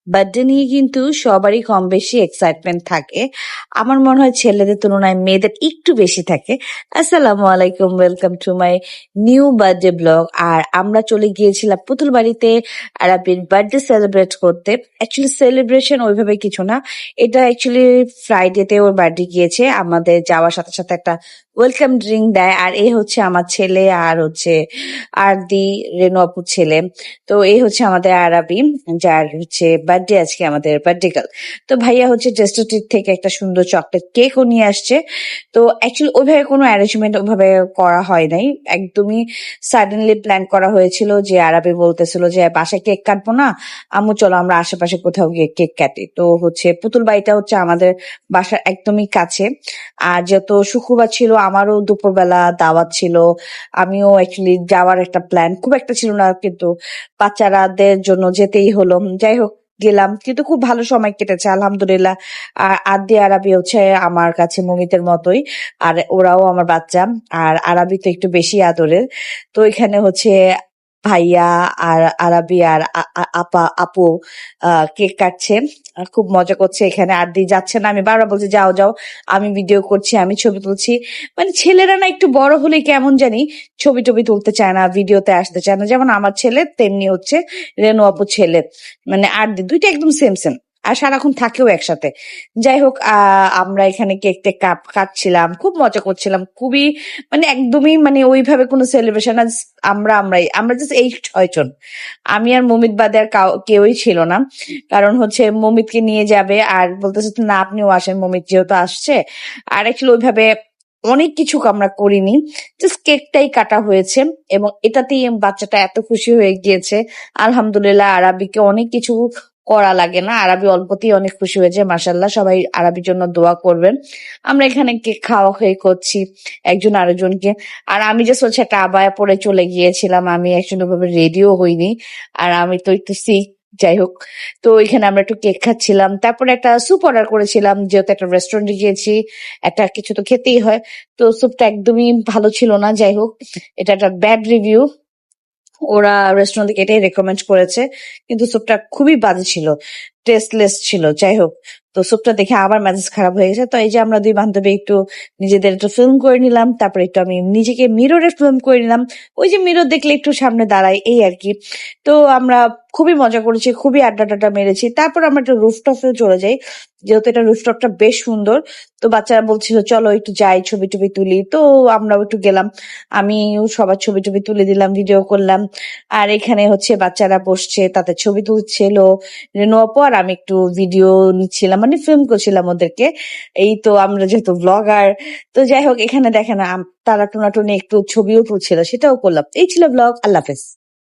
Birthday নিয়ে কিন্তু সবারই কম বেশি এক্সাইটমেন্ট থাকে। আমার মনে হয় ছেলেদের তুলনায় মেয়েদের একটু বেশি থাকে। আসসালামু আলাইকুম, welcome to my new birthday vlog. আর আমরা চলে গিয়েছিলাম পুতুল বাড়িতে আরাবির বার্থডে সেলিব্রেট করতে। অ্যাকচুয়ালি সেলিব্রেশন ওইভাবে কিছু না, এটা অ্যাকচুয়ালি ফ্রাইডেতে ওর বার্থডে গিয়েছে। আমাদের যাওয়ার সাথে সাথে একটা ওয়েলকাম ড্রিঙ্ক দেয়, আর এই হচ্ছে আমার ছেলে, আর হচ্ছে আরদি, রেনু আপুর ছেলে। তো এই হচ্ছে আমাদের আরাবি, যার হচ্ছে বার্থডে আজকে, আমাদের বার্থডে গার্ল। তো ভাইয়া হচ্ছে টেস্টোটির থেকে একটা সুন্দর চকলেট কেকও নিয়ে আসছে। তো অ্যাকচুয়ালি ওইভাবে কোনো অ্যারেঞ্জমেন্ট ওইভাবে করা হয় নাই, একদমই সাডেনলি প্ল্যান করা হয়েছিল। যে আরাবি বলতেছিল যে বাসায় কেক কাটবো না, আম্মু চলো আমরা আশেপাশে কোথাও গিয়ে কেক কাটি। তো হচ্ছে পুতুল বাড়িটা হচ্ছে আমাদের বাসার একদমই কাছে। আর যেহেতু শুক্রবার ছিল, আমারও দুপুরবেলা দাওয়াত ছিল, আমিও অ্যাকচুয়ালি যাওয়ার একটা প্ল্যান খুব একটা ছিল না, কিন্তু বাচ্চারাদের জন্য যেতেই হলো। যাই হোক, গেলাম, কিন্তু খুব ভালো সময় কেটেছে আলহামদুলিল্লাহ। আর আদি আরাবি হচ্ছে আমার কাছে মমিতের মতোই, আর ওরাও আমার বাচ্চা। আর আরাবি তো একটু বেশি আদরের। তো এখানে হচ্ছে ভাইয়া আর আরাবি আর আপু কেক কাটছে, খুব মজা করছে। এখানে আদি যাচ্ছে না, আমি বারবার বলছি যাও যাও, আমি ভিডিও করছি, আমি ছবি তুলছি। মানে ছেলেরা না একটু বড় হলে কেমন জানি ছবি টবি তুলতে চায় না, ভিডিওতে আসতে চায় না। যেমন আমার ছেলে, তেমনি হচ্ছে রেনু আপুর ছেলে, মানে আরদি, দুইটা একদম সেম সেম। আর সারাক্ষণ থাকেও একসাথে। যাই হোক, আমরা এখানে কেক টেক কাটছিলাম, খুব মজা করছিলাম, খুবই মানে একদমই মানে ওইভাবে কোনো সেলিব্রেশন আমরা জাস্ট এই 6 জন, আমি আর মমিত বাদে আর কেউই ছিল না। কারণ হচ্ছে মমিতকে নিয়ে যাবে, আর বলতেছে না আপনিও আসেন, মমিত যেহেতু আসছে। আর অ্যাকচুয়ালি ওইভাবে অনেক কিছু আমরা করিনি, জাস্ট কেকটাই কাটা হয়েছে। এবং এটাতেই বাচ্চাটা এত খুশি হয়ে গিয়েছে আলহামদুলিল্লাহ। আরাবিকে অনেক কিছু করা লাগে না, আরাবি অল্পতেই অনেক খুশি হয়েছে মাশাল্লাহ। সবাই আরাবির জন্য দোয়া করবেন। আমরা এখানে কেক খাওয়া খেয়ে করছি একজন আরেকজনকে। আর আমি যে হচ্ছে একটা আবায়া পরে চলে গিয়েছিলাম, আমি অ্যাকচুয়ালি ভাবে রেডিও হইনি, আর আমি তো একটু সিক। যাই হোক, তো এখানে আমরা একটু কেক খাচ্ছিলাম, তারপরে একটা স্যুপ অর্ডার করেছিলাম, যেহেতু একটা রেস্টুরেন্টে গিয়েছি, একটা কিছু তো খেতেই হয়। তো স্যুপটা একদমই ভালো ছিল না। যাই হোক, এটা একটা ব্যাড রিভিউ, ওরা রেস্টুরেন্ট থেকে এটাই রেকমেন্ড করেছে, কিন্তু স্যুপটা খুবই বাজে ছিল, টেস্টলেস ছিল। যাই হোক, তো স্যুপটা দেখে আবার মেজাজ খারাপ হয়ে গেছে। তো এই যে আমরা দুই বান্ধবী একটু নিজেদের একটু ফিল্ম করে নিলাম, তারপরে একটু আমি নিজেকে মিররে ফিল্ম করে নিলাম। ওই যে মিরর দেখলে একটু সামনে দাঁড়াই, এই আর কি। তো আমরা খুবই মজা করেছি, খুবই আড্ডা টাড্ডা মেরেছি। তারপর আমরা একটা রুফটপে চলে যাই, যেহেতু এটা রুফটপটা বেশ সুন্দর। তো বাচ্চারা বলছিল চলো একটু যাই, ছবি টবি তুলি। তো আমরাও একটু গেলাম, আমি সবার ছবি টবি তুলে দিলাম, ভিডিও করলাম। আর এখানে হচ্ছে বাচ্চারা বসছে, তাদের ছবি তুলছিল, রেনু আপু আর আমি একটু ভিডিও নিচ্ছিলাম, মানে ফিল্ম করছিলাম ওদেরকে। এই তো আমরা যেহেতু ব্লগার, তো যাই হোক, এখানে দেখেন তারা টোনাটুনি একটু ছবিও তুলছিল, সেটাও করলাম। এই ছিল ব্লগ। আল্লাহ হাফেজ।